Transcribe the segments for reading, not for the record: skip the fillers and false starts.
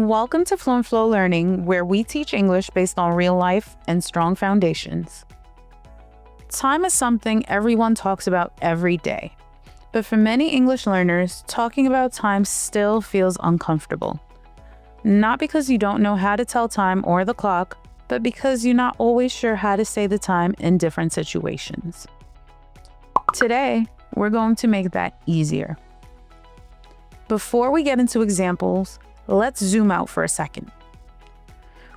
Welcome to Fluent Flow Learning, where we teach English based on real life and strong foundations. Time is something everyone talks about every day. But for many English learners, talking about time still feels uncomfortable. Not because you don't know how to tell time or the clock, but because you're not always sure how to say the time in different situations. Today, we're going to make that easier. Before we get into examples, let's zoom out for a second.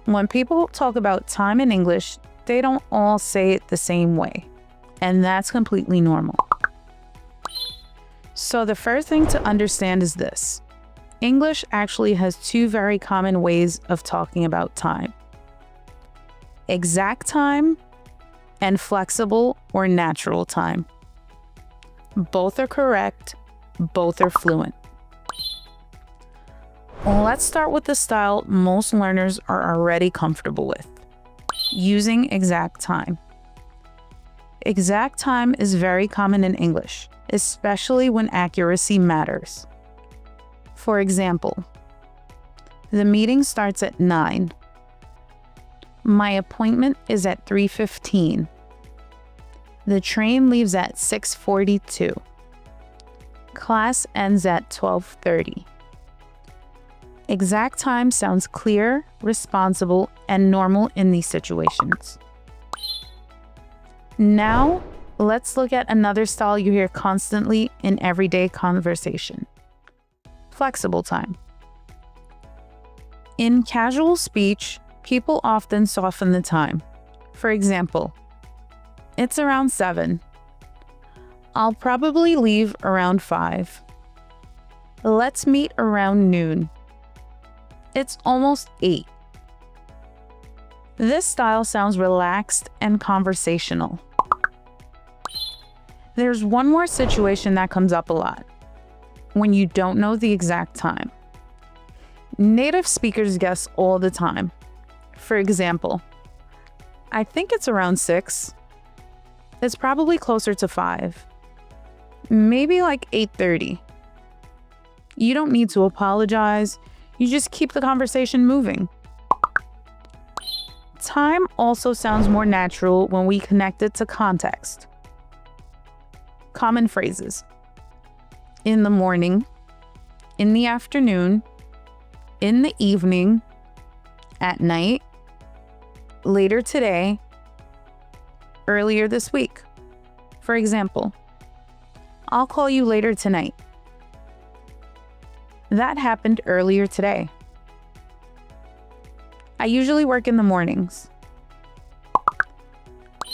When people talk about time in English, they don't all say it the same way, and that's completely normal. So the first thing to understand is this. English actually has two very common ways of talking about time: exact time and flexible or natural time. Both are correct, both are fluent. Let's start with the style most learners are already comfortable with: using exact time. Exact time is very common in English, especially when accuracy matters. For example, the meeting starts at 9. My appointment is at 3:15. The train leaves at 6:42. Class ends at 12:30. Exact time sounds clear, responsible, and normal in these situations. Now, let's look at another style you hear constantly in everyday conversation: flexible time. In casual speech, people often soften the time. For example, it's around 7. I'll probably leave around 5. Let's meet around noon. It's almost 8. This style sounds relaxed and conversational. There's one more situation that comes up a lot: when you don't know the exact time. Native speakers guess all the time. For example, I think it's around 6. It's probably closer to 5. Maybe like 8:30. You don't need to apologize. You just keep the conversation moving. Time also sounds more natural when we connect it to context. Common phrases: in the morning, in the afternoon, in the evening, at night, later today, earlier this week. For example, I'll call you later tonight. That happened earlier today. I usually work in the mornings.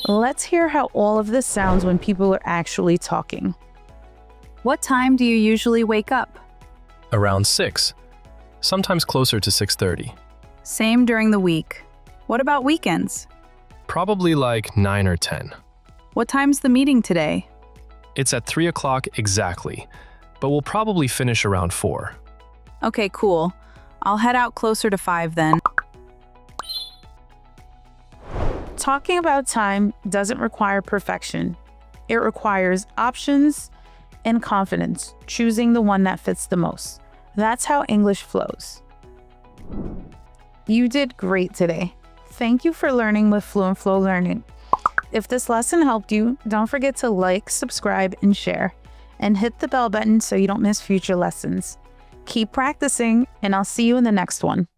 Let's hear how all of this sounds when people are actually talking. What time do you usually wake up? Around 6, sometimes closer to 6:30. Same during the week. What about weekends? Probably like 9 or 10. What time's the meeting today? It's at 3 o'clock exactly, but we'll probably finish around 4. Okay, cool. I'll head out closer to 5 then. Talking about time doesn't require perfection. It requires options and confidence, choosing the one that fits the most. That's how English flows. You did great today. Thank you for learning with Fluent Flow Learning. If this lesson helped you, don't forget to like, subscribe, and share, and hit the bell button so you don't miss future lessons. Keep practicing, and I'll see you in the next one.